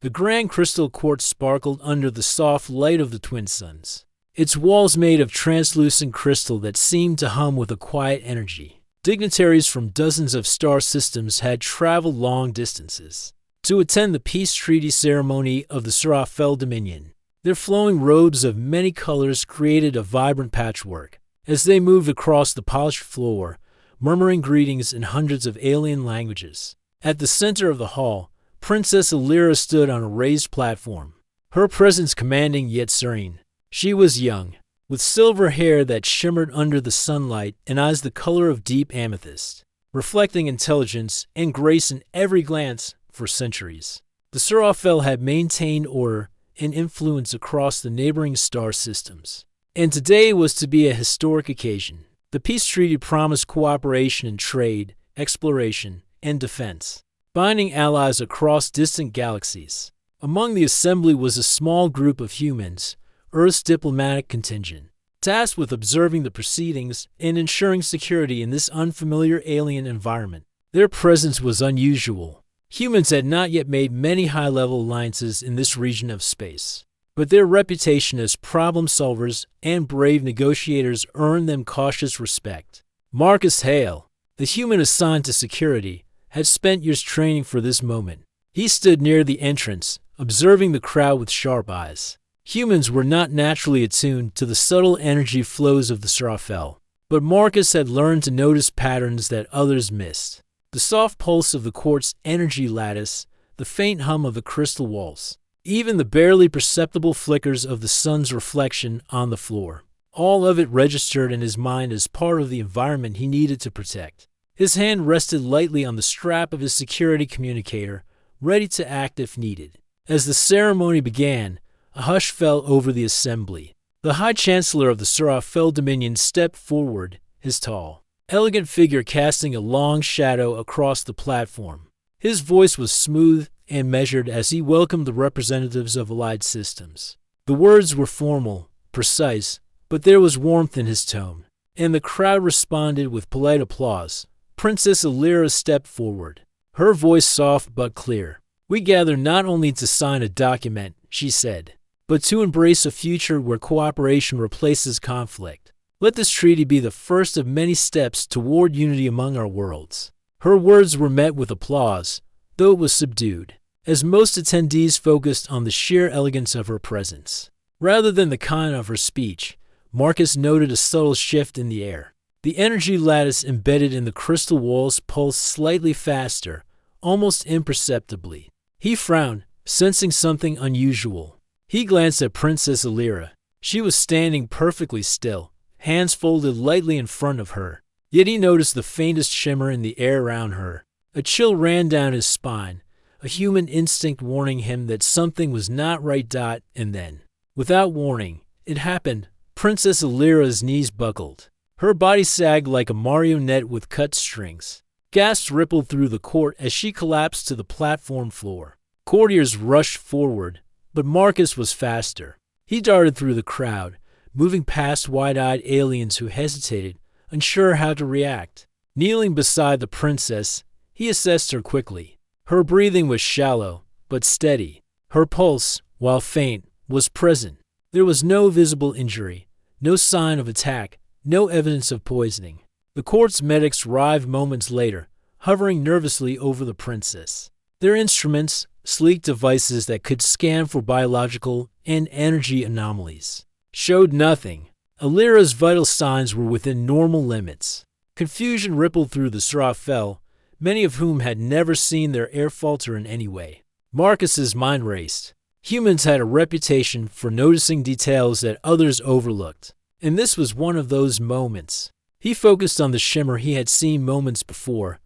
The grand crystal court sparkled under the soft light of the twin suns, its walls made of translucent crystal that seemed to hum with a quiet energy. Dignitaries from dozens of star systems had traveled long distances to attend the peace treaty ceremony of the Srafel Dominion. Their flowing robes of many colors created a vibrant patchwork as they moved across the polished floor, murmuring greetings in hundreds of alien languages. At the center of the hall, Princess Illyra stood on a raised platform, her presence commanding yet serene. She was young, with silver hair that shimmered under the sunlight and eyes the color of deep amethyst, reflecting intelligence and grace in every glance. For centuries, the Srafel had maintained order and influence across the neighboring star systems, and today was to be a historic occasion. The peace treaty promised cooperation in trade, exploration, and defense, binding allies across distant galaxies. Among the assembly was a small group of humans, Earth's diplomatic contingent, tasked with observing the proceedings and ensuring security in this unfamiliar alien environment. Their presence was unusual. Humans had not yet made many high-level alliances in this region of space, but their reputation as problem solvers and brave negotiators earned them cautious respect. Marcus Hale, the human assigned to security, had spent years training for this moment. He stood near the entrance, observing the crowd with sharp eyes. Humans were not naturally attuned to the subtle energy flows of the Srafel, but Marcus had learned to notice patterns that others missed. The soft pulse of the court's energy lattice, the faint hum of the crystal walls, even the barely perceptible flickers of the sun's reflection on the floor. All of it registered in his mind as part of the environment he needed to protect. His hand rested lightly on the strap of his security communicator, ready to act if needed. As the ceremony began, a hush fell over the assembly. The High Chancellor of the Srafel Dominion stepped forward, his tall, elegant figure casting a long shadow across the platform. His voice was smooth and measured as he welcomed the representatives of allied systems. The words were formal, precise, but there was warmth in his tone, and the crowd responded with polite applause. Princess Illyra stepped forward, her voice soft but clear. "We gather not only to sign a document," she said, "but to embrace a future where cooperation replaces conflict. Let this treaty be the first of many steps toward unity among our worlds." Her words were met with applause, though it was subdued, as most attendees focused on the sheer elegance of her presence. Rather than the content of her speech, Marcus noted a subtle shift in the air. The energy lattice embedded in the crystal walls pulsed slightly faster, almost imperceptibly. He frowned, sensing something unusual. He glanced at Princess Illyra. She was standing perfectly still, hands folded lightly in front of her. Yet he noticed the faintest shimmer in the air around her. A chill ran down his spine, a human instinct warning him that something was not right. And then, without warning, it happened. Princess Illyra's knees buckled. Her body sagged like a marionette with cut strings. Gasps rippled through the court as she collapsed to the platform floor. Courtiers rushed forward, but Marcus was faster. He darted through the crowd, moving past wide-eyed aliens who hesitated, unsure how to react. Kneeling beside the princess, he assessed her quickly. Her breathing was shallow, but steady. Her pulse, while faint, was present. There was no visible injury, no sign of attack, no evidence of poisoning. The court's medics arrived moments later, hovering nervously over the princess. Their instruments, sleek devices that could scan for biological and energy anomalies, showed nothing. Illyra's vital signs were within normal limits. Confusion rippled through the Srafel, many of whom had never seen their air falter in any way. Marcus's mind raced. Humans had a reputation for noticing details that others overlooked, and this was one of those moments. He focused on the shimmer he had seen moments before,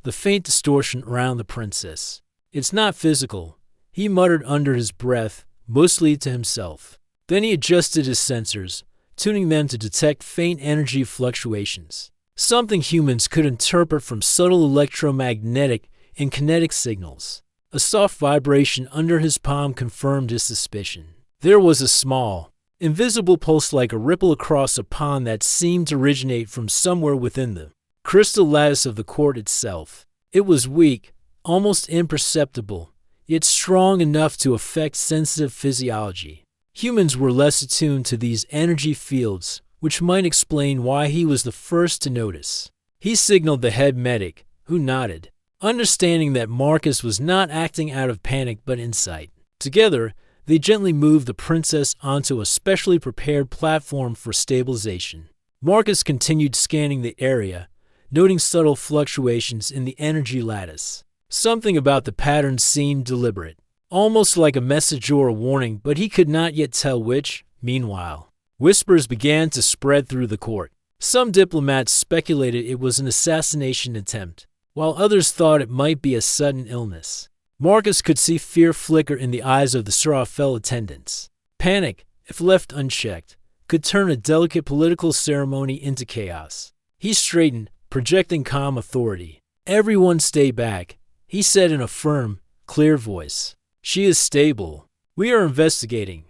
the faint distortion around the princess. "It's not physical," he muttered under his breath, mostly to himself. Then he adjusted his sensors, tuning them to detect faint energy fluctuations, something humans could interpret from subtle electromagnetic and kinetic signals. A soft vibration under his palm confirmed his suspicion. There was a small, invisible pulse like a ripple across a pond that seemed to originate from somewhere within the crystal lattice of the court itself. It was weak, almost imperceptible, yet strong enough to affect sensitive physiology. Humans were less attuned to these energy fields, which might explain why he was the first to notice. He signaled the head medic, who nodded, understanding that Marcus was not acting out of panic but insight. Together, they gently moved the princess onto a specially prepared platform for stabilization. Marcus continued scanning the area, noting subtle fluctuations in the energy lattice. Something about the pattern seemed deliberate, almost like a message or a warning, but he could not yet tell which. Meanwhile, whispers began to spread through the court. Some diplomats speculated it was an assassination attempt, while others thought it might be a sudden illness. Marcus could see fear flicker in the eyes of the Srafel attendants. Panic, if left unchecked, could turn a delicate political ceremony into chaos. He straightened, projecting calm authority. "Everyone stay back," he said in a firm, clear voice. "She is stable. We are investigating."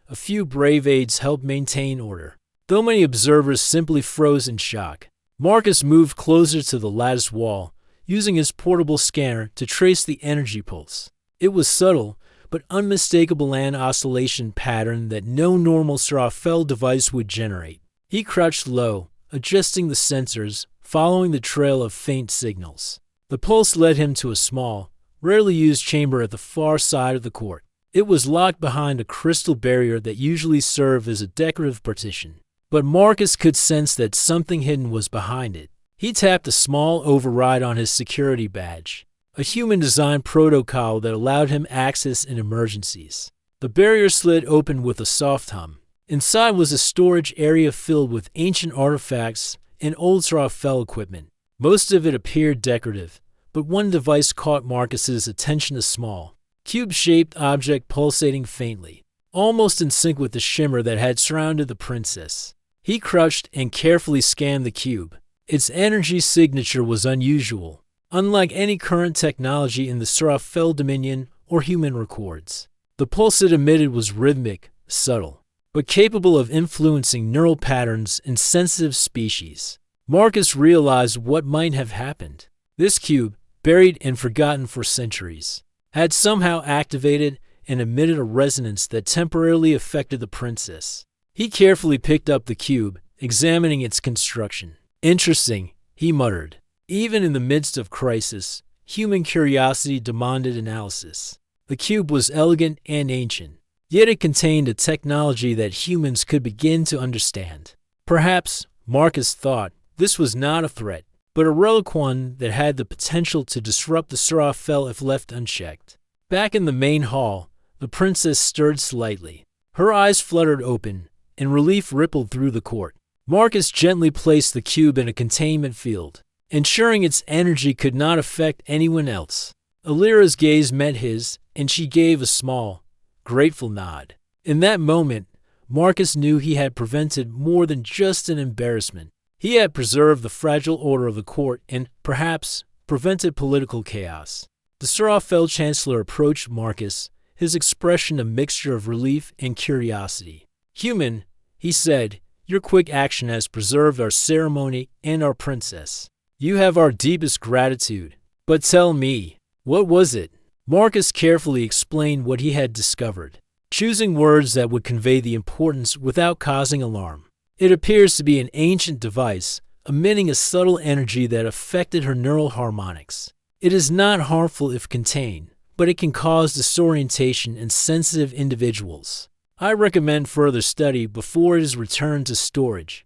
A few brave aides helped maintain order, though many observers simply froze in shock. Marcus moved closer to the lattice wall, using his portable scanner to trace the energy pulse. It was subtle, but unmistakable, an oscillation pattern that no normal Srafel device would generate. He crouched low, adjusting the sensors, following the trail of faint signals. The pulse led him to a small, rarely used chamber at the far side of the court. It was locked behind a crystal barrier that usually served as a decorative partition. But Marcus could sense that something hidden was behind it. He tapped a small override on his security badge, a human-designed protocol that allowed him access in emergencies. The barrier slid open with a soft hum. Inside was a storage area filled with ancient artifacts and old Srafel equipment. Most of it appeared decorative, but one device caught Marcus's attention, a small, cube-shaped object pulsating faintly, almost in sync with the shimmer that had surrounded the princess. He crouched and carefully scanned the cube. Its energy signature was unusual, unlike any current technology in the Srafel Dominion or human records. The pulse it emitted was rhythmic, subtle, but capable of influencing neural patterns in sensitive species. Marcus realized what might have happened. This cube, buried and forgotten for centuries, had somehow activated and emitted a resonance that temporarily affected the princess. He carefully picked up the cube, examining its construction. "Interesting," he muttered. Even in the midst of crisis, human curiosity demanded analysis. The cube was elegant and ancient, yet it contained a technology that humans could begin to understand. Perhaps, Marcus thought, this was not a threat, but a relic, one that had the potential to disrupt the Srafel if left unchecked. Back in the main hall, the princess stirred slightly. Her eyes fluttered open, and relief rippled through the court. Marcus gently placed the cube in a containment field, ensuring its energy could not affect anyone else. Alira's gaze met his, and she gave a small, grateful nod. In that moment, Marcus knew he had prevented more than just an embarrassment. He had preserved the fragile order of the court and, perhaps, prevented political chaos. The Srafel Chancellor approached Marcus, his expression a mixture of relief and curiosity. "Human," he said, "your quick action has preserved our ceremony and our princess. You have our deepest gratitude. But tell me, what was it?" Marcus carefully explained what he had discovered, choosing words that would convey the importance without causing alarm. "It appears to be an ancient device, emitting a subtle energy that affected her neural harmonics. It is not harmful if contained, but it can cause disorientation in sensitive individuals. I recommend further study before it is returned to storage."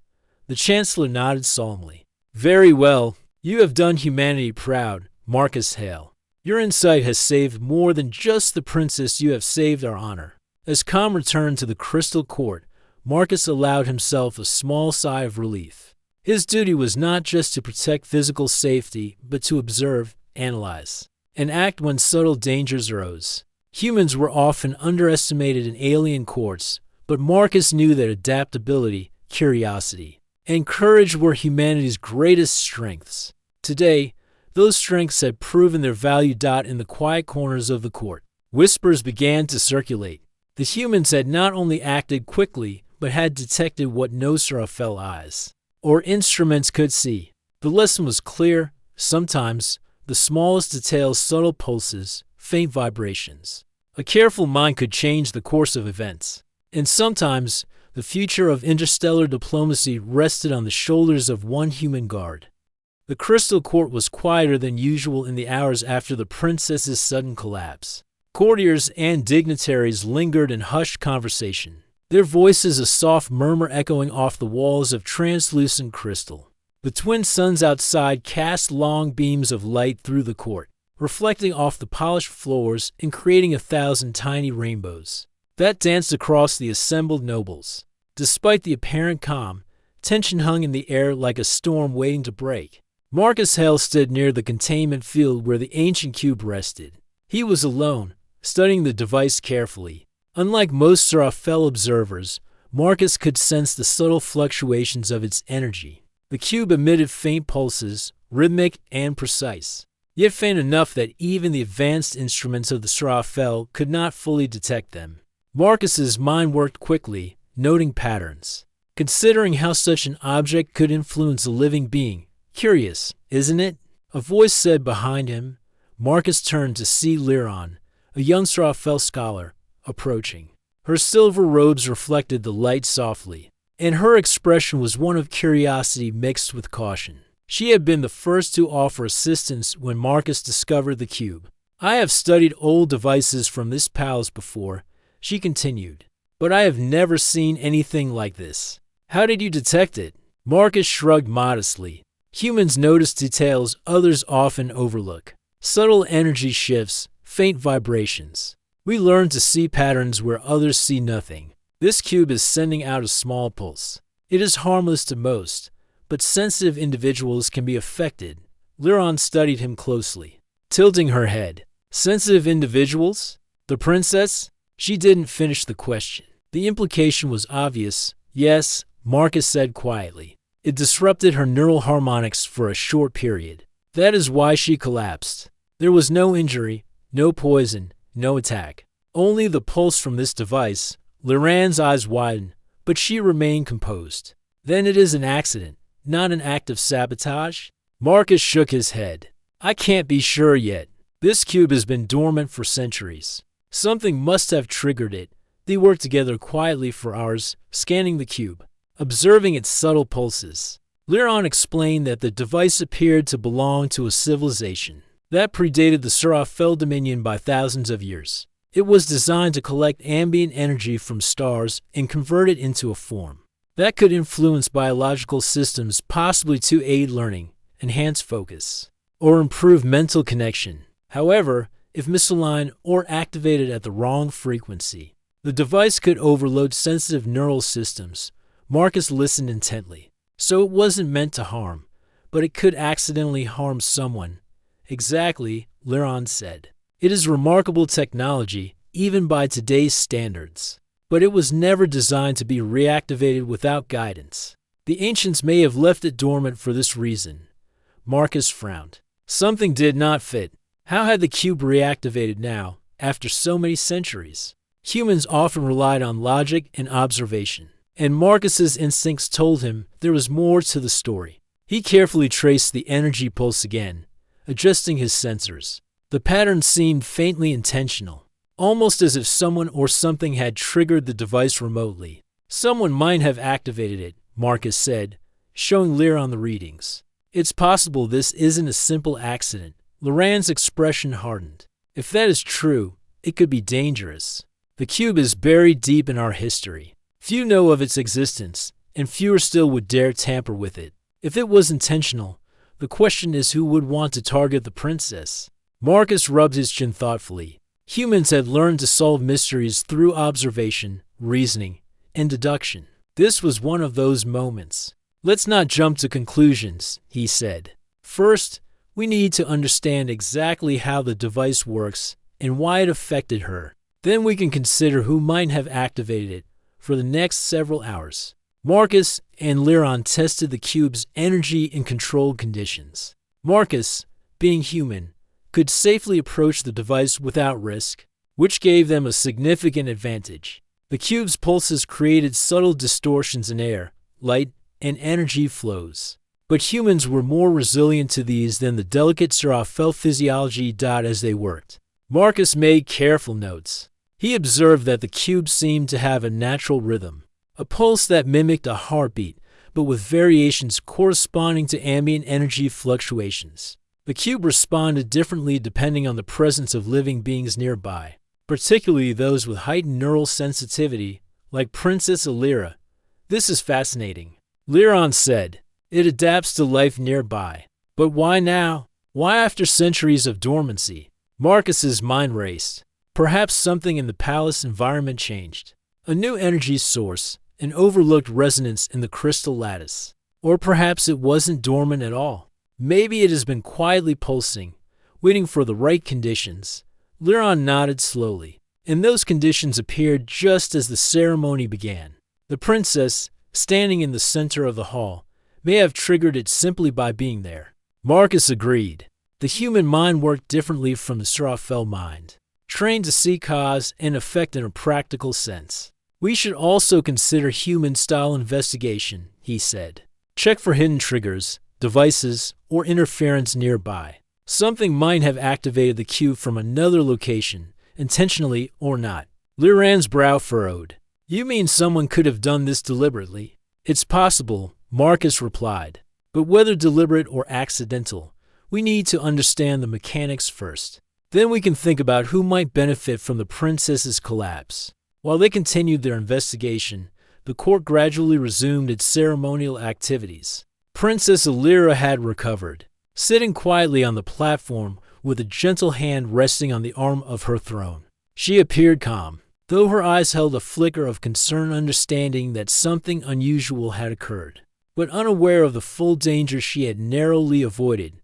The Chancellor nodded solemnly. "Very well. You have done humanity proud, Marcus Hale. Your insight has saved more than just the princess, you have saved our honor." As calm returned to the crystal court, Marcus allowed himself a small sigh of relief. His duty was not just to protect physical safety, but to observe, analyze, and act when subtle dangers arose. Humans were often underestimated in alien courts, but Marcus knew that adaptability, curiosity, and courage were humanity's greatest strengths. Today, those strengths had proven their value. In the quiet corners of the court, whispers began to circulate. The humans had not only acted quickly, but had detected what no Srafel eyes or instruments could see. The lesson was clear. Sometimes, the smallest details, subtle pulses, faint vibrations. A careful mind could change the course of events. And sometimes, the future of interstellar diplomacy rested on the shoulders of one human guard. The crystal court was quieter than usual in the hours after the princess's sudden collapse. Courtiers and dignitaries lingered in hushed conversation, their voices a soft murmur echoing off the walls of translucent crystal. The twin suns outside cast long beams of light through the court, reflecting off the polished floors and creating 1,000 tiny rainbows that danced across the assembled nobles. Despite the apparent calm, tension hung in the air like a storm waiting to break. Marcus Hale stood near the containment field where the ancient cube rested. He was alone, studying the device carefully. Unlike most Seraphel observers, Marcus could sense the subtle fluctuations of its energy. The cube emitted faint pulses, rhythmic and precise, yet faint enough that even the advanced instruments of the Seraphel could not fully detect them. Marcus's mind worked quickly, noting patterns. Considering how such an object could influence a living being, curious, isn't it? A voice said behind him. Marcus turned to see Lyron, a young Seraphel scholar, approaching. Her silver robes reflected the light softly, and her expression was one of curiosity mixed with caution. She had been the first to offer assistance when Marcus discovered the cube. "I have studied old devices from this palace before," she continued, "but I have never seen anything like this. How did you detect it?" Marcus shrugged modestly. Humans notice details others often overlook. Subtle energy shifts, faint vibrations. We learn to see patterns where others see nothing. This cube is sending out a small pulse. It is harmless to most, but sensitive individuals can be affected. Lyron studied him closely, tilting her head. Sensitive individuals? The princess? She didn't finish the question. The implication was obvious. Yes, Marcus said quietly. It disrupted her neural harmonics for a short period. That is why she collapsed. There was no injury, no poison, no attack. Only the pulse from this device. Lyran's eyes widened, but she remained composed. Then it is an accident, not an act of sabotage? Marcus shook his head. I can't be sure yet. This cube has been dormant for centuries. Something must have triggered it. They worked together quietly for hours, scanning the cube, observing its subtle pulses. Lyron explained that the device appeared to belong to a civilization that predated the Seraphel dominion by thousands of years. It was designed to collect ambient energy from stars and convert it into a form that could influence biological systems, possibly to aid learning, enhance focus, or improve mental connection. However, if misaligned or activated at the wrong frequency, the device could overload sensitive neural systems. Marcus listened intently. So it wasn't meant to harm, but it could accidentally harm someone. Exactly, Lyron said. It is remarkable technology, even by today's standards. But it was never designed to be reactivated without guidance. The ancients may have left it dormant for this reason. Marcus frowned. Something did not fit. How had the cube reactivated now, after so many centuries? Humans often relied on logic and observation, and Marcus's instincts told him there was more to the story. He carefully traced the energy pulse again, adjusting his sensors. The pattern seemed faintly intentional, almost as if someone or something had triggered the device remotely. Someone might have activated it, Marcus said, showing Lyron the readings. It's possible this isn't a simple accident. Lyran's expression hardened. If that is true, it could be dangerous. The cube is buried deep in our history. Few know of its existence, and fewer still would dare tamper with it. If it was intentional, the question is who would want to target the princess? Marcus rubbed his chin thoughtfully. Humans had learned to solve mysteries through observation, reasoning, and deduction. This was one of those moments. Let's not jump to conclusions, he said. First, we need to understand exactly how the device works and why it affected her. Then we can consider who might have activated it. For the next several hours, Marcus and Lyron tested the cube's energy in controlled conditions. Marcus, being human, could safely approach the device without risk, which gave them a significant advantage. The cube's pulses created subtle distortions in air, light, and energy flows. But humans were more resilient to these than the delicate Seraphel physiology as they worked. Marcus made careful notes. He observed that the cube seemed to have a natural rhythm, a pulse that mimicked a heartbeat, but with variations corresponding to ambient energy fluctuations. The cube responded differently depending on the presence of living beings nearby, particularly those with heightened neural sensitivity, like Princess Alira. This is fascinating, Liron said. It adapts to life nearby. But why now? Why after centuries of dormancy? Marcus's mind raced. Perhaps something in the palace environment changed. A new energy source, an overlooked resonance in the crystal lattice. Or perhaps it wasn't dormant at all. Maybe it has been quietly pulsing, waiting for the right conditions. Liron nodded slowly, and those conditions appeared just as the ceremony began. The princess, standing in the center of the hall, may have triggered it simply by being there. Marcus agreed. The human mind worked differently from the Srafel mind, trained to see cause and effect in a practical sense. We should also consider human-style investigation, he said. Check for hidden triggers, devices, or interference nearby. Something might have activated the cube from another location, intentionally or not. Liran's brow furrowed. You mean someone could have done this deliberately? It's possible, Marcus replied. But whether deliberate or accidental, we need to understand the mechanics first. Then we can think about who might benefit from the princess's collapse. While they continued their investigation, the court gradually resumed its ceremonial activities. Princess Alira had recovered, sitting quietly on the platform with a gentle hand resting on the arm of her throne. She appeared calm, though her eyes held a flicker of concerned understanding that something unusual had occurred. But unaware of the full danger she had narrowly avoided,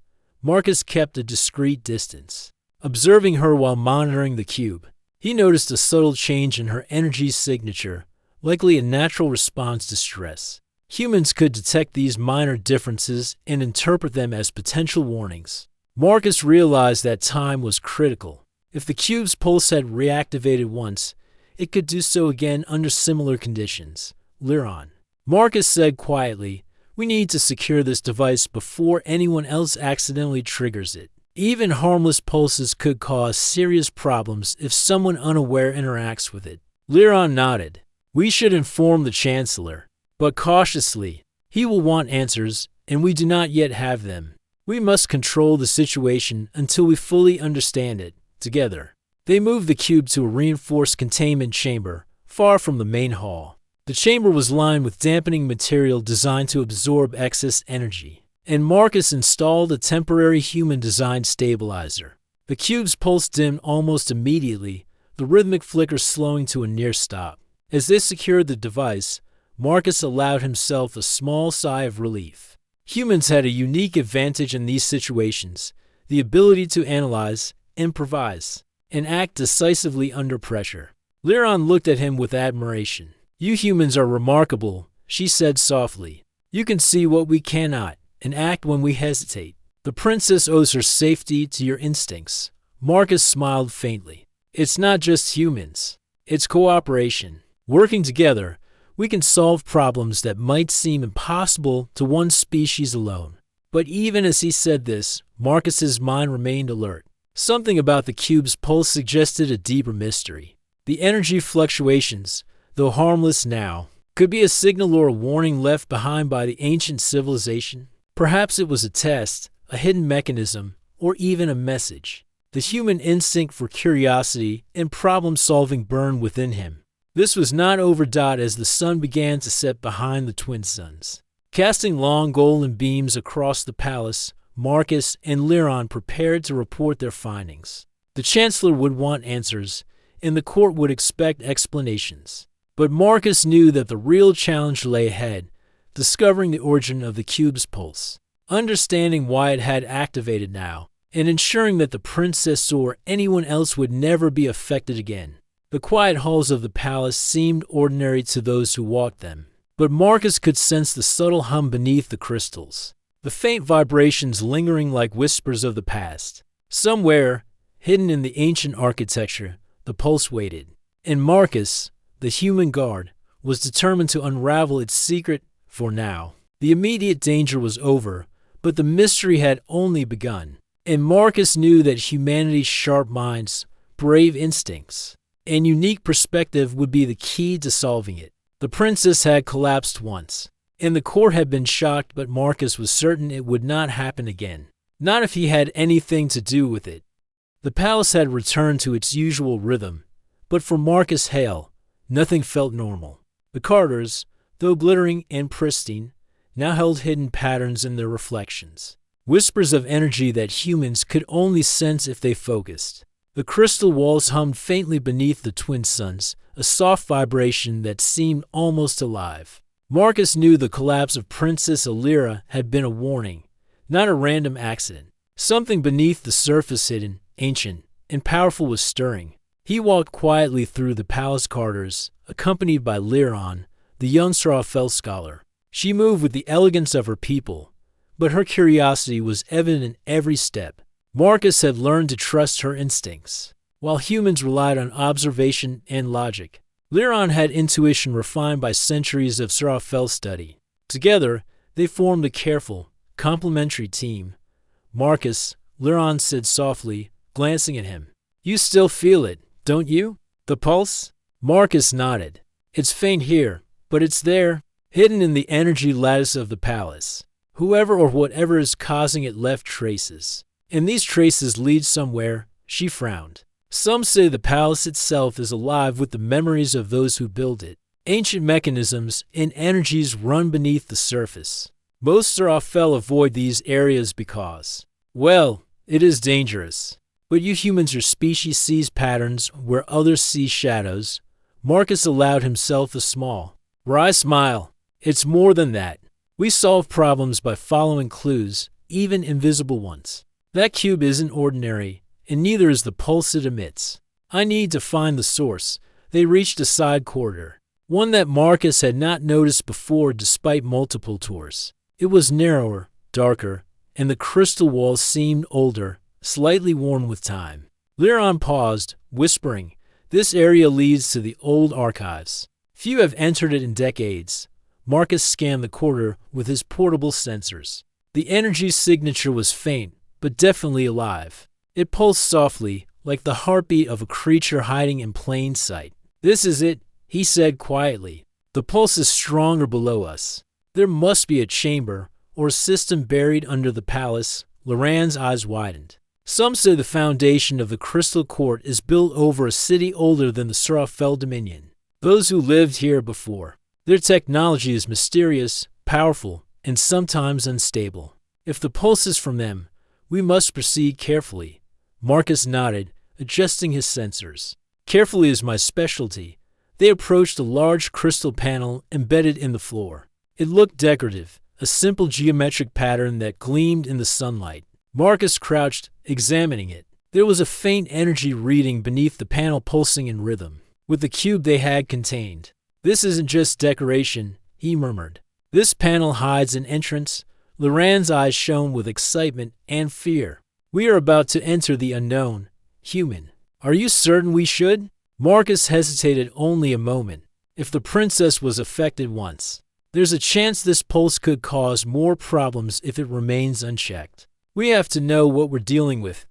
Marcus kept a discreet distance. Observing her while monitoring the cube, he noticed a subtle change in her energy signature, likely a natural response to stress. Humans could detect these minor differences and interpret them as potential warnings. Marcus realized that time was critical. If the cube's pulse had reactivated once, it could do so again under similar conditions. Liron. Marcus said quietly, we need to secure this device before anyone else accidentally triggers it. Even harmless pulses could cause serious problems if someone unaware interacts with it. Liron nodded. We should inform the Chancellor, but cautiously. He will want answers, and we do not yet have them. We must control the situation until we fully understand it, together. They moved the cube to a reinforced containment chamber, far from the main hall. The chamber was lined with dampening material designed to absorb excess energy, and Marcus installed a temporary human-designed stabilizer. The cube's pulse dimmed almost immediately, the rhythmic flicker slowing to a near stop. As they secured the device, Marcus allowed himself a small sigh of relief. Humans had a unique advantage in these situations, the ability to analyze, improvise, and act decisively under pressure. Liron looked at him with admiration. You humans are remarkable, she said softly. You can see what we cannot, and act when we hesitate. The princess owes her safety to your instincts. Marcus smiled faintly. It's not just humans. It's cooperation. Working together, we can solve problems that might seem impossible to one species alone. But even as he said this, Marcus's mind remained alert. Something about the cube's pulse suggested a deeper mystery. The energy fluctuations, though harmless now, could be a signal or a warning left behind by the ancient civilization. Perhaps it was a test, a hidden mechanism, or even a message. The human instinct for curiosity and problem-solving burned within him. This was not overdone as the sun began to set behind the twin suns. Casting long golden beams across the palace, Marcus and Liron prepared to report their findings. The Chancellor would want answers, and the court would expect explanations. But Marcus knew that the real challenge lay ahead, discovering the origin of the cube's pulse, understanding why it had activated now, and ensuring that the princess or anyone else would never be affected again. The quiet halls of the palace seemed ordinary to those who walked them, but Marcus could sense the subtle hum beneath the crystals, the faint vibrations lingering like whispers of the past. Somewhere, hidden in the ancient architecture, the pulse waited, and Marcus, the human guard, was determined to unravel its secret for now. The immediate danger was over, but the mystery had only begun, and Marcus knew that humanity's sharp minds, brave instincts, and unique perspective would be the key to solving it. The princess had collapsed once, and the court had been shocked, but Marcus was certain it would not happen again. Not if he had anything to do with it. The palace had returned to its usual rhythm, but for Marcus Hale, nothing felt normal. The corridors, though glittering and pristine, now held hidden patterns in their reflections. Whispers of energy that humans could only sense if they focused. The crystal walls hummed faintly beneath the twin suns, a soft vibration that seemed almost alive. Marcus knew the collapse of Princess Alira had been a warning, not a random accident. Something beneath the surface, hidden, ancient, and powerful, was stirring. He walked quietly through the palace corridors, accompanied by Liron, the young Srafel scholar. She moved with the elegance of her people, but her curiosity was evident in every step. Marcus had learned to trust her instincts, while humans relied on observation and logic. Liron had intuition refined by centuries of Srafel study. Together, they formed a careful, complementary team. Marcus, Liron said softly, glancing at him. "You still feel it, don't you? The pulse?" Marcus nodded. "It's faint here, but it's there, hidden in the energy lattice of the palace. Whoever or whatever is causing it left traces. And these traces lead somewhere." She frowned. "Some say the palace itself is alive with the memories of those who built it. Ancient mechanisms and energies run beneath the surface. Most Srafel avoid these areas because, well, it is dangerous. But you humans, your species sees patterns where others see shadows." Marcus allowed himself a small, wry smile. "It's more than that. We solve problems by following clues, even invisible ones. That cube isn't ordinary, and neither is the pulse it emits. I need to find the source." They reached a side corridor, one that Marcus had not noticed before despite multiple tours. It was narrower, darker, and the crystal walls seemed older, slightly worn with time. Liron paused, whispering, "This area leads to the old archives. Few have entered it in decades." Marcus scanned the corridor with his portable sensors. The energy signature was faint, but definitely alive. It pulsed softly, like the heartbeat of a creature hiding in plain sight. "This is it," he said quietly. "The pulse is stronger below us. There must be a chamber or a system buried under the palace." Loran's eyes widened. "Some say the foundation of the Crystal Court is built over a city older than the Srafel Dominion. Those who lived here before. Their technology is mysterious, powerful, and sometimes unstable. If the pulse is from them, we must proceed carefully." Marcus nodded, adjusting his sensors. "Carefully is my specialty." They approached a large crystal panel embedded in the floor. It looked decorative, a simple geometric pattern that gleamed in the sunlight. Marcus crouched, examining it. There was a faint energy reading beneath the panel, pulsing in rhythm with the cube they had contained. "This isn't just decoration," he murmured. "This panel hides an entrance." Loran's eyes shone with excitement and fear. "We are about to enter the unknown. Human. Are you certain we should?" Marcus hesitated only a moment. "If the princess was affected once, there's a chance this pulse could cause more problems if it remains unchecked. We have to know what we're dealing with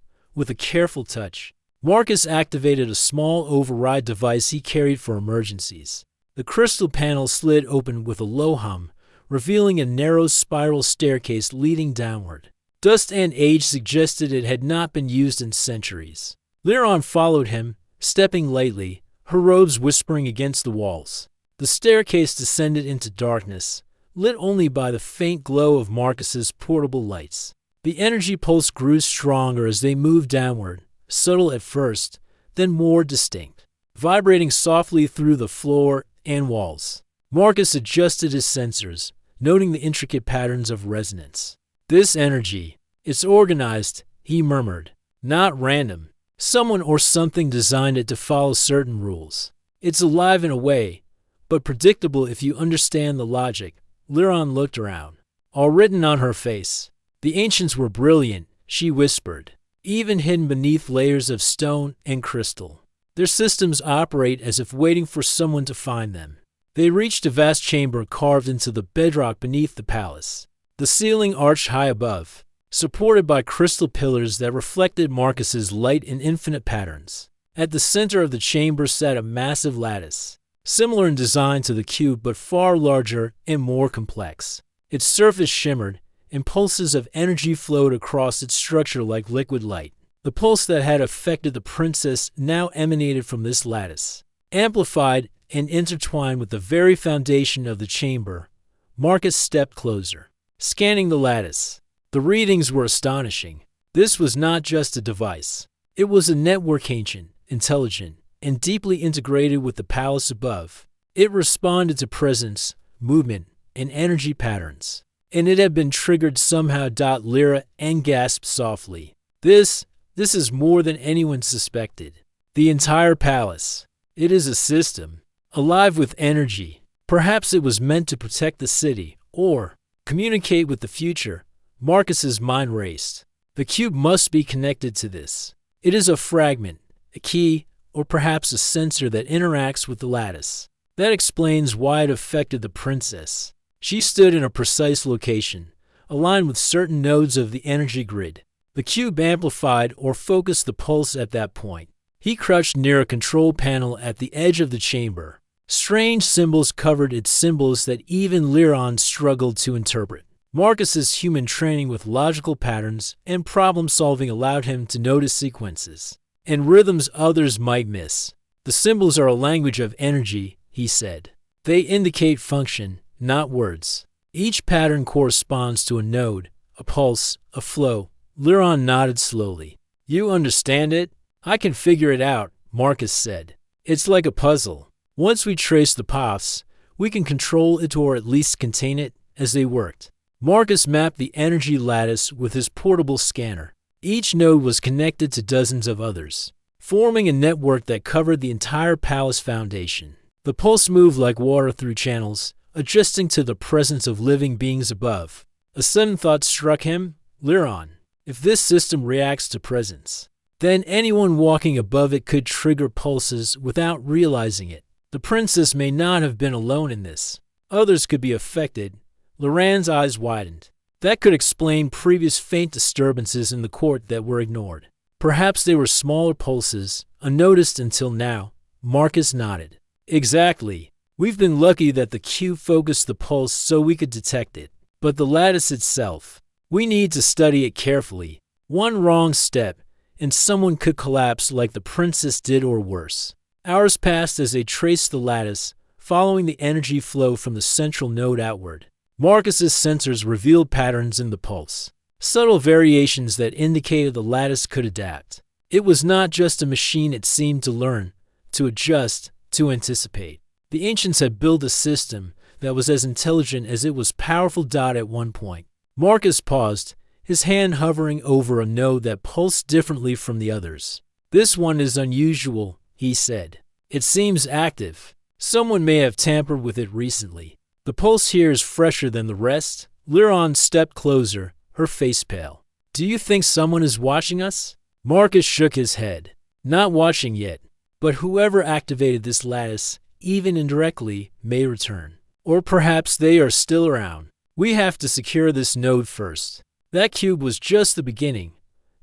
a careful touch." Marcus activated a small override device he carried for emergencies. The crystal panel slid open with a low hum, revealing a narrow spiral staircase leading downward. Dust and age suggested it had not been used in centuries. Liron followed him, stepping lightly, her robes whispering against the walls. The staircase descended into darkness, lit only by the faint glow of Marcus's portable lights. The energy pulse grew stronger as they moved downward, subtle at first, then more distinct, vibrating softly through the floor and walls. Marcus adjusted his sensors, noting the intricate patterns of resonance. "This energy, it's organized," he murmured. "Not random. Someone or something designed it to follow certain rules. It's alive in a way, but predictable if you understand the logic." Liron looked around, all written on her face. "The ancients were brilliant," she whispered, "even hidden beneath layers of stone and crystal. Their systems operate as if waiting for someone to find them." They reached a vast chamber carved into the bedrock beneath the palace. The ceiling arched high above, supported by crystal pillars that reflected Marcus's light in infinite patterns. At the center of the chamber sat a massive lattice, similar in design to the cube but far larger and more complex. Its surface shimmered, and pulses of energy flowed across its structure like liquid light. The pulse that had affected the princess now emanated from this lattice. Amplified and intertwined with the very foundation of the chamber, Marcus stepped closer, scanning the lattice. The readings were astonishing. This was not just a device. It was a network, ancient, intelligent, and deeply integrated with the palace above. It responded to presence, movement, and energy patterns. And it had been triggered somehow. Lyra and gasped softly. This is more than anyone suspected. The entire palace. It is a system, alive with energy. Perhaps it was meant to protect the city, or communicate with the future. Marcus's mind raced. The cube must be connected to this. It is a fragment, a key, or perhaps a sensor that interacts with the lattice. That explains why it affected the princess. She stood in a precise location, aligned with certain nodes of the energy grid. The cube amplified or focused the pulse at that point. He crouched near a control panel at the edge of the chamber. Strange symbols covered its symbols that even Lyron struggled to interpret. Marcus's human training with logical patterns and problem-solving allowed him to notice sequences and rhythms others might miss. The symbols are a language of energy, he said. They indicate function, not words. Each pattern corresponds to a node, a pulse, a flow. Lyron nodded slowly. You understand it? I can figure it out, Marcus said. It's like a puzzle. Once we trace the paths, we can control it or at least contain it as they worked. Marcus mapped the energy lattice with his portable scanner. Each node was connected to dozens of others, forming a network that covered the entire palace foundation. The pulse moved like water through channels, adjusting to the presence of living beings above. A sudden thought struck him. Lyron, if this system reacts to presence, then anyone walking above it could trigger pulses without realizing it. The princess may not have been alone in this. Others could be affected. Loran's eyes widened. That could explain previous faint disturbances in the court that were ignored. Perhaps they were smaller pulses, unnoticed until now. Marcus nodded. Exactly. We've been lucky that the cube focused the pulse so we could detect it. But the lattice itself, we need to study it carefully. One wrong step, and someone could collapse like the princess did or worse. Hours passed as they traced the lattice, following the energy flow from the central node outward. Marcus's sensors revealed patterns in the pulse, subtle variations that indicated the lattice could adapt. It was not just a machine, it seemed to learn, to adjust, to anticipate. The ancients had built a system that was as intelligent as it was powerful. At one point, Marcus paused, his hand hovering over a node that pulsed differently from the others. This one is unusual, he said. It seems active. Someone may have tampered with it recently. The pulse here is fresher than the rest. Lyron stepped closer, her face pale. Do you think someone is watching us? Marcus shook his head. Not watching yet, but whoever activated this lattice, even indirectly, may return. Or perhaps they are still around. We have to secure this node first. That cube was just the beginning.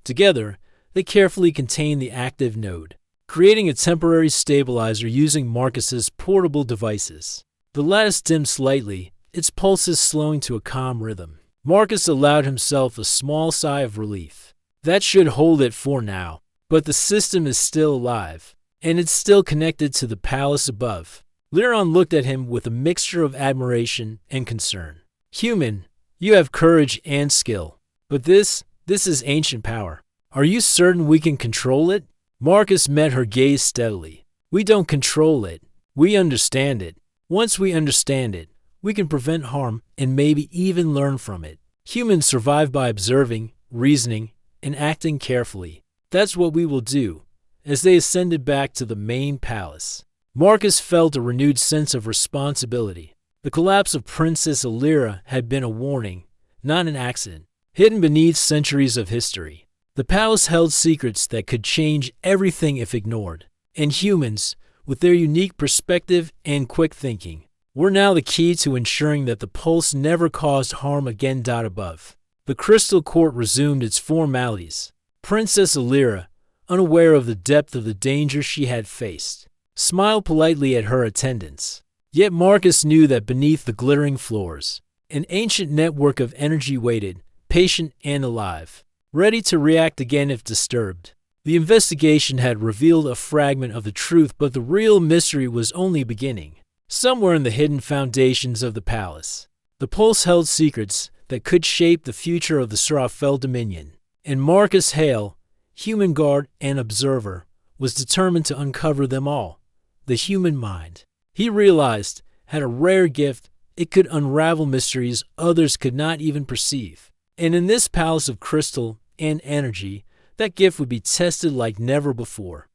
Together, they carefully contained the active node, creating a temporary stabilizer using Marcus's portable devices. The lattice dimmed slightly, its pulses slowing to a calm rhythm. Marcus allowed himself a small sigh of relief. That should hold it for now. But the system is still alive, and it's still connected to the palace above. Lyron looked at him with a mixture of admiration and concern. Human, you have courage and skill. But this is ancient power. Are you certain we can control it? Marcus met her gaze steadily. We don't control it. We understand it. Once we understand it, we can prevent harm and maybe even learn from it. Humans survive by observing, reasoning, and acting carefully. That's what we will do. As they ascended back to the main palace, Marcus felt a renewed sense of responsibility. The collapse of Princess Alira had been a warning, not an accident, hidden beneath centuries of history. The palace held secrets that could change everything if ignored, and humans, with their unique perspective and quick thinking, were now the key to ensuring that the pulse never caused harm again. Above, the crystal court resumed its formalities. Princess Alira, unaware of the depth of the danger she had faced, smiled politely at her attendants. Yet Marcus knew that beneath the glittering floors, an ancient network of energy waited, patient and alive, ready to react again if disturbed. The investigation had revealed a fragment of the truth, but the real mystery was only beginning. Somewhere in the hidden foundations of the palace, the pulse held secrets that could shape the future of the Srafel Dominion. And Marcus Hale, human guard and observer, was determined to uncover them all. The human mind, he realized, had a rare gift. It could unravel mysteries others could not even perceive. And in this palace of crystal and energy, that gift would be tested like never before.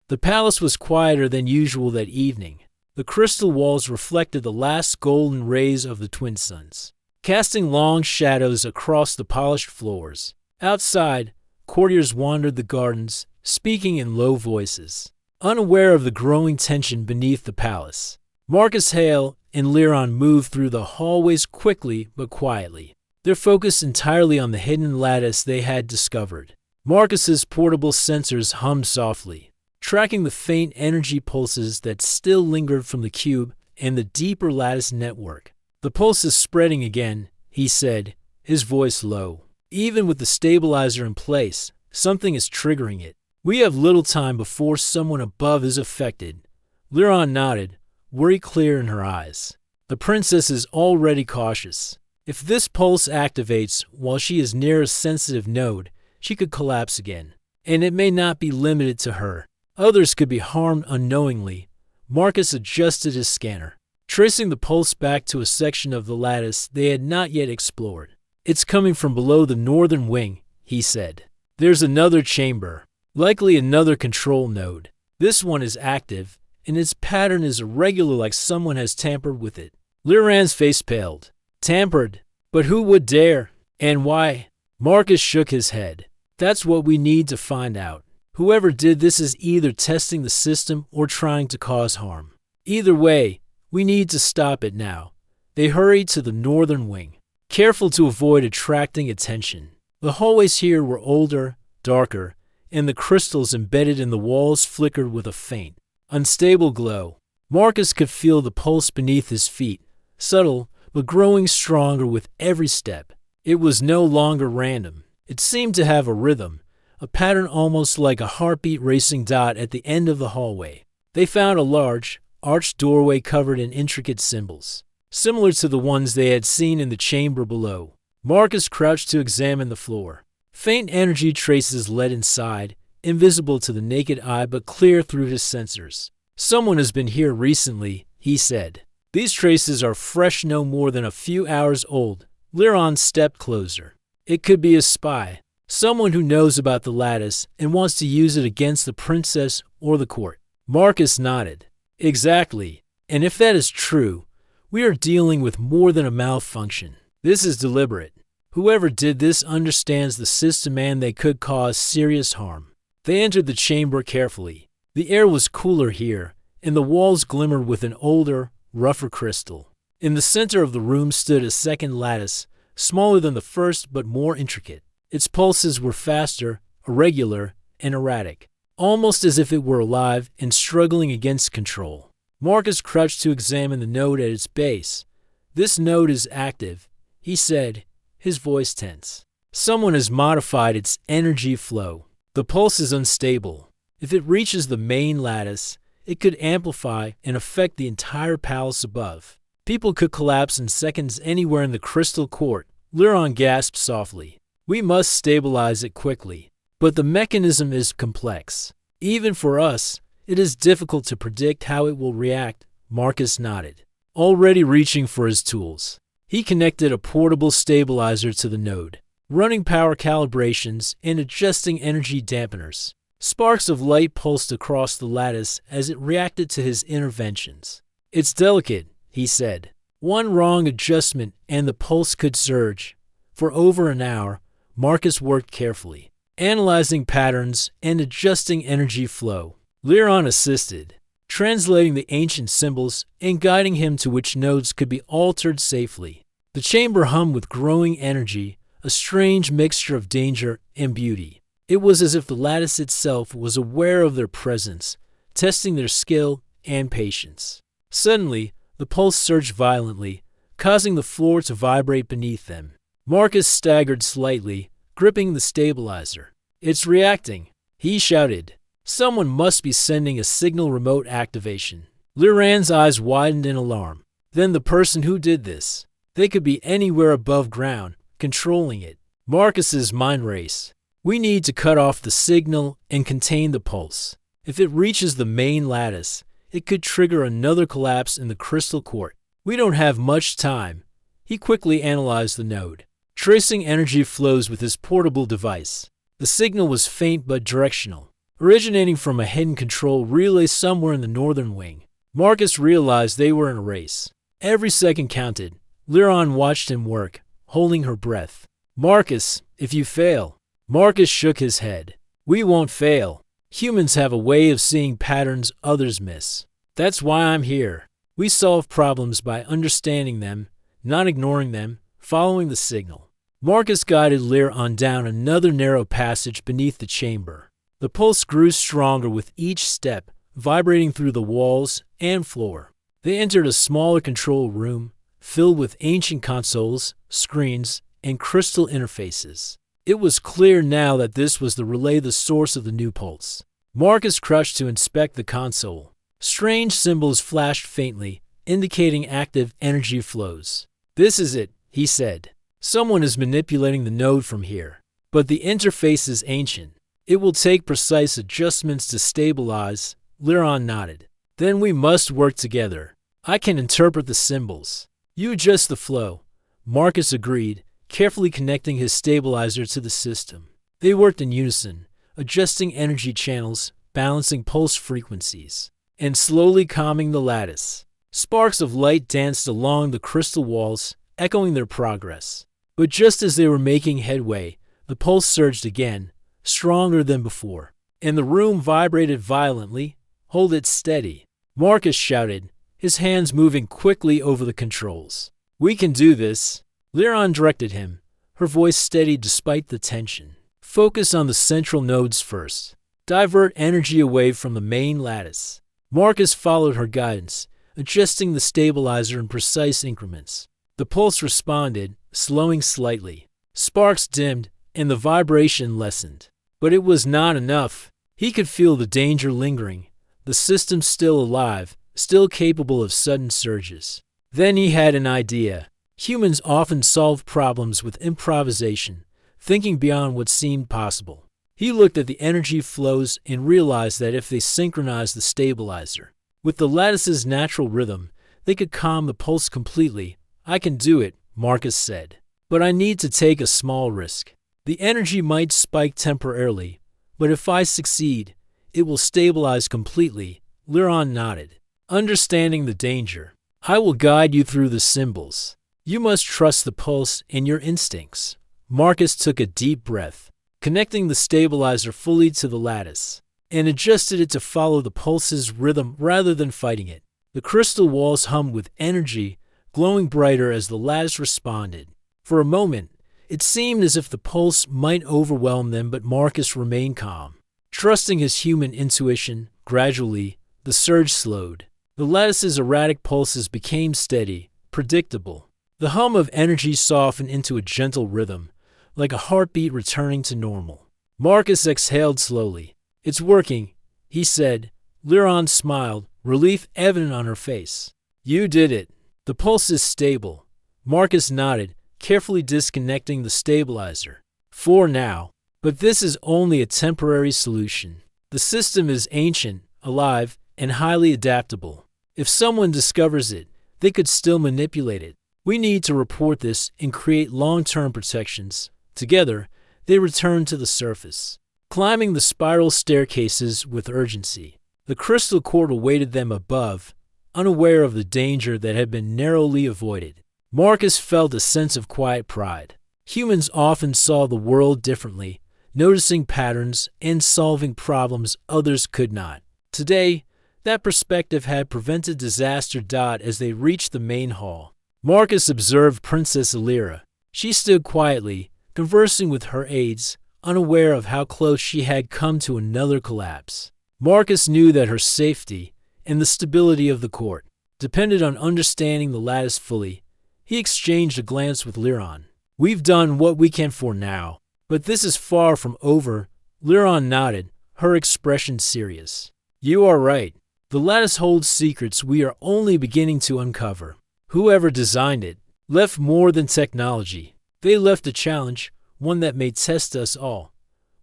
The palace was quieter than usual that evening. The crystal walls reflected the last golden rays of the twin suns, casting long shadows across the polished floors. Outside, courtiers wandered the gardens, speaking in low voices, unaware of the growing tension beneath the palace. Marcus Hale and Lyron moved through the hallways quickly but quietly, their focus entirely on the hidden lattice they had discovered. Marcus's portable sensors hummed softly, tracking the faint energy pulses that still lingered from the cube and the deeper lattice network. "The pulse is spreading again," he said, his voice low. "Even with the stabilizer in place, something is triggering it. We have little time before someone above is affected." Lyron nodded, worry clear in her eyes. "The princess is already cautious. If this pulse activates while she is near a sensitive node, she could collapse again. And it may not be limited to her. Others could be harmed unknowingly." Marcus adjusted his scanner, tracing the pulse back to a section of the lattice they had not yet explored. "It's coming from below the northern wing," he said. "There's another chamber, likely another control node. This one is active, and its pattern is irregular, like someone has tampered with it." Lyran's face paled. "Tampered? But who would dare? And why?" Marcus shook his head. "That's what we need to find out. Whoever did this is either testing the system or trying to cause harm. Either way, we need to stop it now." They hurried to the northern wing, careful to avoid attracting attention. The hallways here were older, darker, and the crystals embedded in the walls flickered with a faint, unstable glow. Marcus could feel the pulse beneath his feet, subtle but growing stronger with every step. It was no longer random. It seemed to have a rhythm, a pattern almost like a heartbeat racing dot at the end of the hallway. They found a large, arched doorway covered in intricate symbols, similar to the ones they had seen in the chamber below. Marcus crouched to examine the floor. Faint energy traces led inside, invisible to the naked eye but clear through his sensors. "Someone has been here recently," he said. "These traces are fresh, no more than a few hours old." Lyron stepped closer. "It could be a spy, someone who knows about the lattice and wants to use it against the princess or the court." Marcus nodded. "Exactly. And if that is true, we are dealing with more than a malfunction. This is deliberate. Whoever did this understands the system and they could cause serious harm." They entered the chamber carefully. The air was cooler here, and the walls glimmered with an older, rougher crystal. In the center of the room stood a second lattice, smaller than the first but more intricate. Its pulses were faster, irregular, and erratic, almost as if it were alive and struggling against control. Marcus crouched to examine the node at its base. "This node is active," he said, his voice tense. "Someone has modified its energy flow. The pulse is unstable. If it reaches the main lattice, it could amplify and affect the entire palace above. People could collapse in seconds anywhere in the crystal court." Lyron gasped softly. "We must stabilize it quickly. But the mechanism is complex. Even for us, it is difficult to predict how it will react." Marcus nodded, already reaching for his tools. He connected a portable stabilizer to the node, running power calibrations and adjusting energy dampeners. Sparks of light pulsed across the lattice as it reacted to his interventions. "It's delicate," he said. "One wrong adjustment and the pulse could surge." For over an hour, Marcus worked carefully, analyzing patterns and adjusting energy flow. Lyron assisted, translating the ancient symbols and guiding him to which nodes could be altered safely. The chamber hummed with growing energy, a strange mixture of danger and beauty. It was as if the lattice itself was aware of their presence, testing their skill and patience. Suddenly, the pulse surged violently, causing the floor to vibrate beneath them. Marcus staggered slightly, gripping the stabilizer. "It's reacting," he shouted. "Someone must be sending a signal remote activation." Liran's eyes widened in alarm. Then the person who did this. They could be anywhere above ground, controlling it. Marcus's mind raced. "We need to cut off the signal and contain the pulse. If it reaches the main lattice, it could trigger another collapse in the crystal court. We don't have much time." He quickly analyzed the node, tracing energy flows with his portable device. The signal was faint but directional, originating from a hidden control relay somewhere in the northern wing. Marcus realized they were in a race. Every second counted. Liran watched him work, holding her breath. "Marcus, if you fail." Marcus shook his head. "We won't fail. Humans have a way of seeing patterns others miss. That's why I'm here. We solve problems by understanding them, not ignoring them, following the signal." Marcus guided Liran down another narrow passage beneath the chamber. The pulse grew stronger with each step, vibrating through the walls and floor. They entered a smaller control room, filled with ancient consoles, screens, and crystal interfaces. It was clear now that this was the source of the new pulse. Marcus crouched to inspect the console. Strange symbols flashed faintly, indicating active energy flows. "This is it," he said. "Someone is manipulating the node from here. But the interface is ancient. It will take precise adjustments to stabilize." Liran nodded. "Then we must work together. I can interpret the symbols. You adjust the flow." Marcus agreed, carefully connecting his stabilizer to the system. They worked in unison, adjusting energy channels, balancing pulse frequencies, and slowly calming the lattice. Sparks of light danced along the crystal walls, echoing their progress. But just as they were making headway, the pulse surged again, stronger than before, and the room vibrated violently. "Hold it steady," Marcus shouted, his hands moving quickly over the controls. "We can do this." Liran directed him, her voice steady despite the tension. "Focus on the central nodes first. Divert energy away from the main lattice." Marcus followed her guidance, adjusting the stabilizer in precise increments. The pulse responded, slowing slightly. Sparks dimmed, and the vibration lessened. But it was not enough. He could feel the danger lingering, the system still alive, still capable of sudden surges. Then he had an idea. Humans often solve problems with improvisation, thinking beyond what seemed possible. He looked at the energy flows and realized that if they synchronized the stabilizer with the lattice's natural rhythm, they could calm the pulse completely. "I can do it," Marcus said. "But I need to take a small risk. The energy might spike temporarily, but if I succeed, it will stabilize completely." Liran nodded, understanding the danger. "I will guide you through the symbols. You must trust the pulse and your instincts." Marcus took a deep breath, connecting the stabilizer fully to the lattice, and adjusted it to follow the pulse's rhythm rather than fighting it. The crystal walls hummed with energy, glowing brighter as the lattice responded. For a moment, it seemed as if the pulse might overwhelm them, but Marcus remained calm. Trusting his human intuition, gradually, the surge slowed. The lattice's erratic pulses became steady, predictable. The hum of energy softened into a gentle rhythm, like a heartbeat returning to normal. Marcus exhaled slowly. "It's working," he said. Liran smiled, relief evident on her face. "You did it. The pulse is stable." Marcus nodded, carefully disconnecting the stabilizer. "For now. But this is only a temporary solution. The system is ancient, alive, and highly adaptable. If someone discovers it, they could still manipulate it. We need to report this and create long-term protections." Together, they returned to the surface, climbing the spiral staircases with urgency. The crystal court awaited them above, unaware of the danger that had been narrowly avoided. Marcus felt a sense of quiet pride. Humans often saw the world differently, noticing patterns and solving problems others could not. Today, that perspective had prevented disaster. As they reached the main hall, Marcus observed Princess Alira. She stood quietly, conversing with her aides, unaware of how close she had come to another collapse. Marcus knew that her safety and the stability of the court depended on understanding the lattice fully. He exchanged a glance with Lyron. "We've done what we can for now, but this is far from over." Lyron nodded, her expression serious. "You are right. The lattice holds secrets we are only beginning to uncover. Whoever designed it left more than technology. They left a challenge, one that may test us all."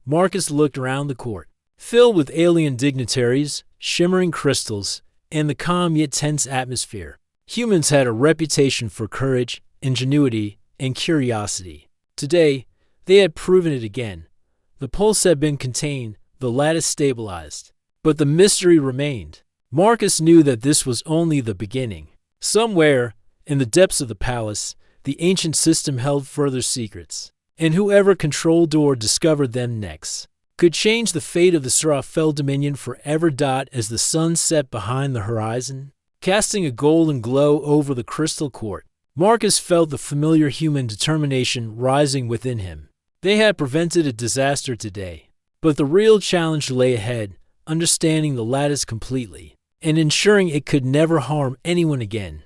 Marcus looked around the court, filled with alien dignitaries, shimmering crystals, and the calm yet tense atmosphere. Humans had a reputation for courage, ingenuity, and curiosity. Today, they had proven it again. The pulse had been contained, the lattice stabilized. But the mystery remained. Marcus knew that this was only the beginning. Somewhere, in the depths of the palace, the ancient system held further secrets, and whoever controlled or discovered them next could change the fate of the Sci-fi Dominion forever. As the sun set behind the horizon, casting a golden glow over the crystal court, Marcus felt the familiar human determination rising within him. They had prevented a disaster today, but the real challenge lay ahead, understanding the lattice completely and ensuring it could never harm anyone again.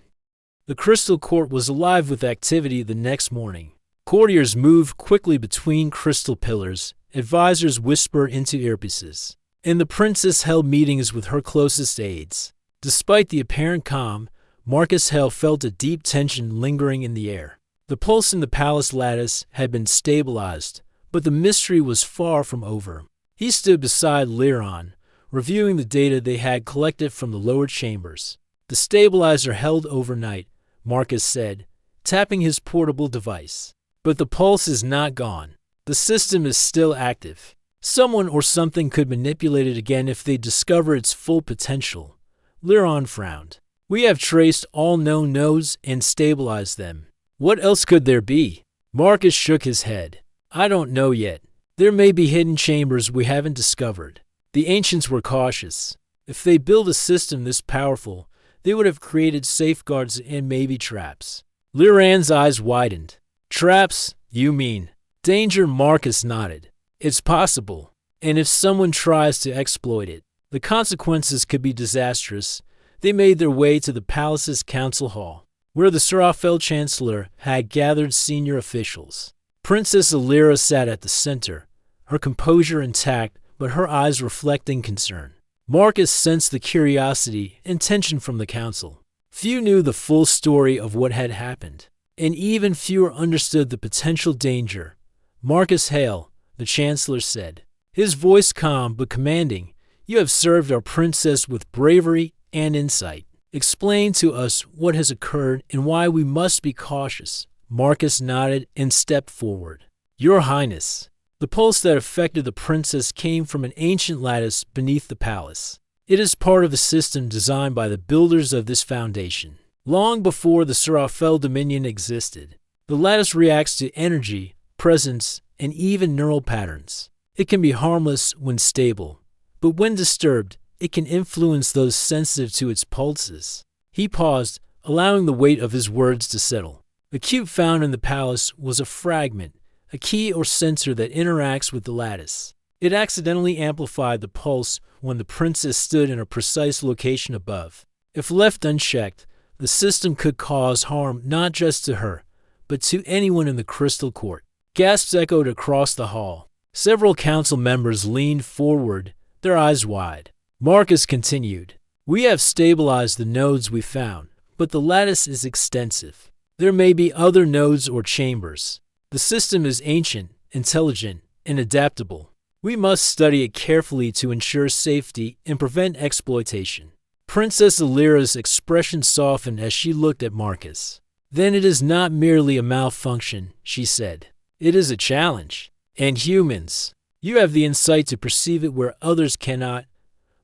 The crystal court was alive with activity the next morning. Courtiers moved quickly between crystal pillars, advisors whispered into earpieces, and the princess held meetings with her closest aides. Despite the apparent calm, Marcus felt a deep tension lingering in the air. The pulse in the palace lattice had been stabilized, but the mystery was far from over. He stood beside Lyron, reviewing the data they had collected from the lower chambers. "The stabilizer held overnight," Marcus said, tapping his portable device. "But the pulse is not gone. The system is still active. Someone or something could manipulate it again if they discover its full potential." Lyron frowned. "We have traced all known nodes and stabilized them. What else could there be?" Marcus shook his head. "I don't know yet. There may be hidden chambers we haven't discovered." The ancients were cautious. If they built a system this powerful, they would have created safeguards and maybe traps. Lyron's eyes widened. "Traps, you mean?" "Danger," Marcus nodded. "It's possible. And if someone tries to exploit it, the consequences could be disastrous." They made their way to the palace's council hall, where the Sci-fi Chancellor had gathered senior officials. Princess Alira sat at the center, her composure intact but her eyes reflecting concern. Marcus sensed the curiosity and tension from the council. Few knew the full story of what had happened, and even fewer understood the potential danger. "Marcus Hale," the Chancellor said, his voice calm but commanding, "you have served our princess with bravery and insight. Explain to us what has occurred and why we must be cautious." Marcus nodded and stepped forward. "Your Highness, the pulse that affected the princess came from an ancient lattice beneath the palace. It is part of a system designed by the builders of this foundation. Long before the Sci-fi Dominion existed, the lattice reacts to energy, presence, and even neural patterns. It can be harmless when stable, but when disturbed, it can influence those sensitive to its pulses." He paused, allowing the weight of his words to settle. The cube found in the palace was a fragment, a key or sensor that interacts with the lattice. It accidentally amplified the pulse when the princess stood in a precise location above. If left unchecked, the system could cause harm not just to her, but to anyone in the crystal court. Gasps echoed across the hall. Several council members leaned forward, their eyes wide. Marcus continued, "We have stabilized the nodes we found, but the lattice is extensive. There may be other nodes or chambers. The system is ancient, intelligent, and adaptable. We must study it carefully to ensure safety and prevent exploitation." Princess Alira's expression softened as she looked at Marcus. "Then it is not merely a malfunction," she said. "It is a challenge. And humans, you have the insight to perceive it where others cannot."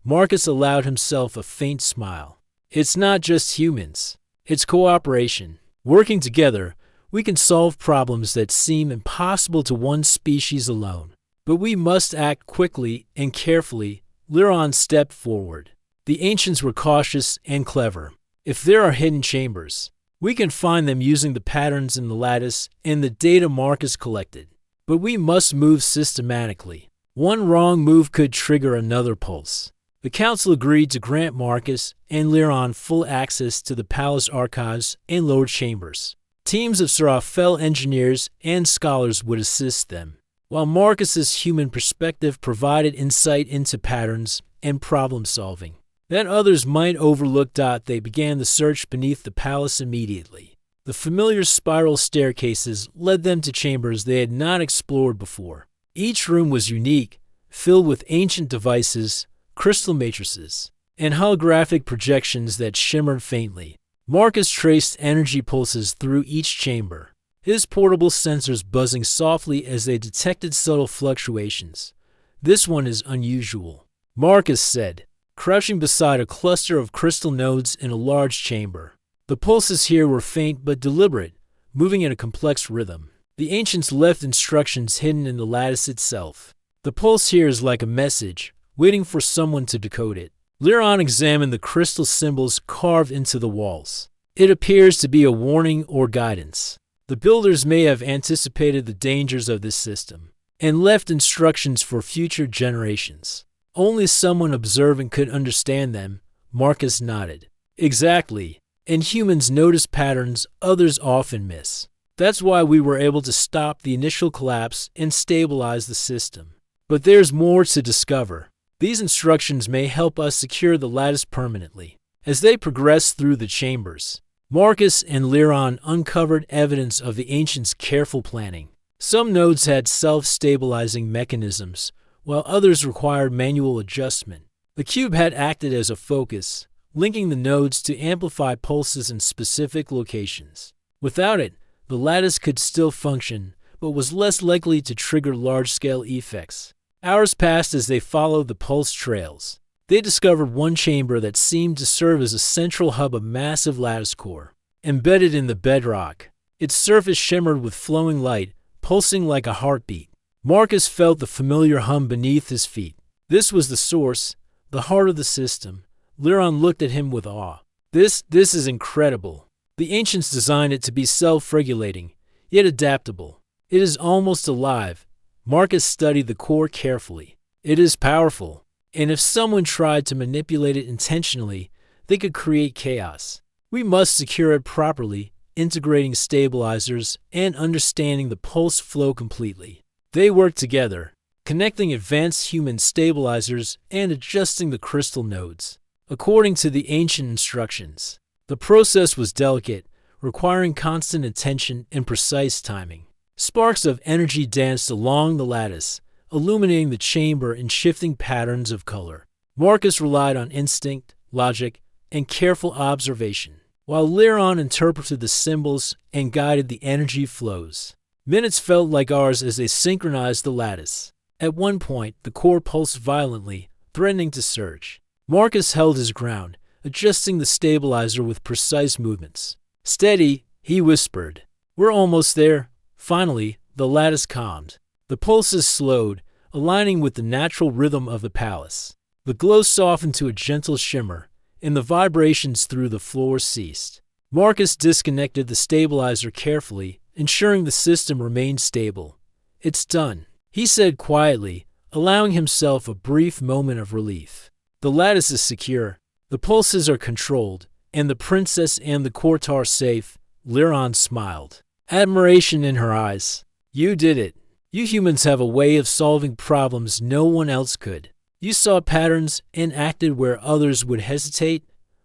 Marcus allowed himself a faint smile. "It's not just humans. It's cooperation. Working together, we can solve problems that seem impossible to one species alone. But we must act quickly and carefully." Lyron stepped forward. "The ancients were cautious and clever. If there are hidden chambers, we can find them using the patterns in the lattice and the data Marcus collected. but we must move systematically. One wrong move could trigger another pulse. The council agreed to grant Marcus and Lyron full access to the palace archives and lower chambers. Teams of Seraphel engineers and scholars would assist them, while Marcus's human perspective provided insight into patterns and problem solving that others might overlook. They began the search beneath the palace immediately. The familiar spiral staircases led them to chambers they had not explored before. Each room was unique, filled with ancient devices, crystal matrices, and holographic projections that shimmered faintly. Marcus traced energy pulses through each chamber, his portable sensors buzzing softly as they detected subtle fluctuations. "This one is unusual," Marcus said, crouching beside a cluster of crystal nodes in a large chamber. The pulses here were faint but deliberate, moving in a complex rhythm. The ancients left instructions hidden in the lattice itself. "The pulse here is like a message, waiting for someone to decode it." Lyron examined the crystal symbols carved into the walls. "It appears to be a warning or guidance. The builders may have anticipated the dangers of this system and left instructions for future generations. Only someone observant could understand them." Marcus nodded. "Exactly. And humans notice patterns others often miss. That's why we were able to stop the initial collapse and stabilize the system. But there's more to discover. These instructions may help us secure the lattice permanently." As they progressed through the chambers, Marcus and Lyron uncovered evidence of the ancients' careful planning. Some nodes had self-stabilizing mechanisms, while others required manual adjustment. The cube had acted as a focus, linking the nodes to amplify pulses in specific locations. Without it, the lattice could still function, but was less likely to trigger large-scale effects. Hours passed as they followed the pulse trails. They discovered one chamber that seemed to serve as a central hub of massive lattice core, embedded in the bedrock. Its surface shimmered with flowing light, pulsing like a heartbeat. Marcus felt the familiar hum beneath his feet. This was the source, the heart of the system. Lyron looked at him with awe. This is incredible. The ancients designed it to be self-regulating, yet adaptable. It is almost alive." Marcus studied the core carefully. "It is powerful, and if someone tried to manipulate it intentionally, they could create chaos. We must secure it properly, integrating stabilizers and understanding the pulse flow completely." They worked together, connecting advanced human stabilizers and adjusting the crystal nodes according to the ancient instructions. The process was delicate, requiring constant attention and precise timing. Sparks of energy danced along the lattice, illuminating the chamber in shifting patterns of color. Marcus relied on instinct, logic, and careful observation, while Lyron interpreted the symbols and guided the energy flows. Minutes felt like hours as they synchronized the lattice. At one point, the core pulsed violently, threatening to surge. Marcus held his ground, adjusting the stabilizer with precise movements. "Steady," he whispered. "We're almost there." Finally, the lattice calmed. The pulses slowed, aligning with the natural rhythm of the palace. The glow softened to a gentle shimmer, and the vibrations through the floor ceased. Marcus disconnected the stabilizer carefully, ensuring the system remained stable. "It's done," he said quietly, allowing himself a brief moment of relief. "The lattice is secure, the pulses are controlled, and the princess and the court are safe." Lyron smiled, admiration in her eyes. "You did it. You humans have a way of solving problems no one else could. You saw patterns and acted where others would hesitate."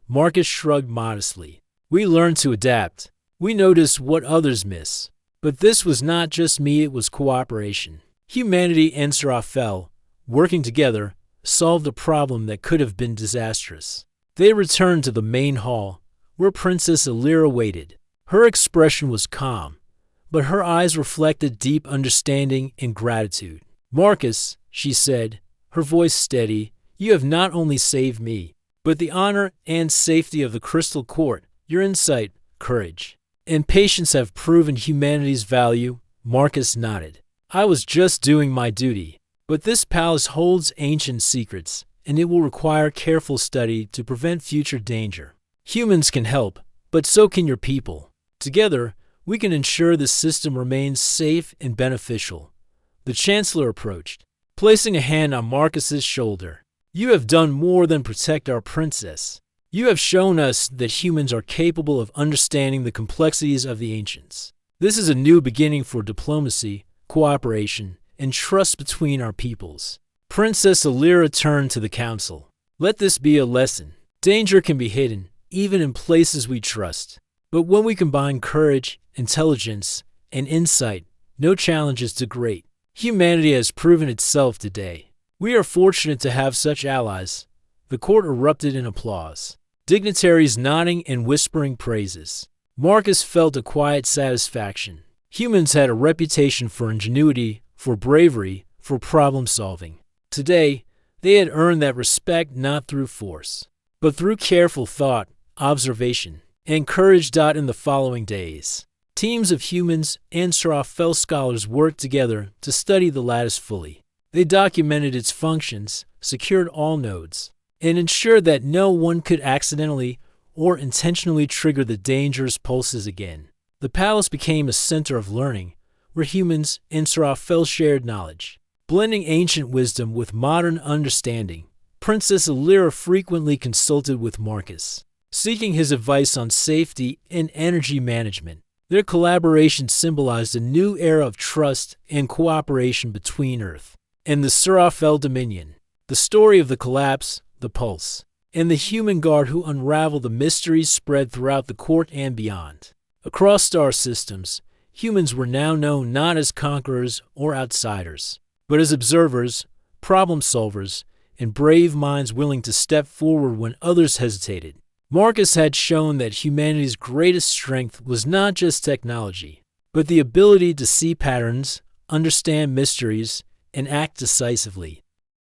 Marcus shrugged modestly. "We learned to adapt. We noticed what others miss. But this was not just me, it was cooperation. Humanity and Seraphel, working together, solved a problem that could have been disastrous." They returned to the main hall, where Princess Alira waited. Her expression was calm, but her eyes reflected deep understanding and gratitude. "Marcus," she said, her voice steady, "you have not only saved me, but the honor and safety of the Crystal Court. Your insight, courage, and patience have proven humanity's value." Marcus nodded. "I was just doing my duty. But this palace holds ancient secrets, and it will require careful study to prevent future danger. Humans can help, but so can your people. Together, we can ensure the system remains safe and beneficial." The Chancellor approached, placing a hand on Marcus's shoulder. "You have done more than protect our princess. You have shown us that humans are capable of understanding the complexities of the ancients. This is a new beginning for diplomacy, cooperation, and trust between our peoples." Princess Alira turned to the council. "Let this be a lesson. Danger can be hidden, even in places we trust. But when we combine courage, intelligence, and insight, no challenge is too great. Humanity has proven itself today. We are fortunate to have such allies." The court erupted in applause, dignitaries nodding and whispering praises. Marcus felt a quiet satisfaction. Humans had a reputation for ingenuity, for bravery, for problem-solving. Today, they had earned that respect not through force, but through careful thought, observation, and courage. In the following days, teams of humans and Srafel scholars worked together to study the lattice fully. They documented its functions, secured all nodes, and ensured that no one could accidentally or intentionally trigger the dangerous pulses again. The palace became a center of learning, where humans and Srafel shared knowledge. Blending ancient wisdom with modern understanding, Princess Alira frequently consulted with Marcus, seeking his advice on safety and energy management. Their collaboration symbolized a new era of trust and cooperation between Earth and the Srafel Dominion. The story of the collapse, the pulse, and the human guard who unraveled the mysteries spread throughout the court and beyond. Across star systems, humans were now known not as conquerors or outsiders, but as observers, problem solvers, and brave minds willing to step forward when others hesitated. Marcus had shown that humanity's greatest strength was not just technology, but the ability to see patterns, understand mysteries, and act decisively.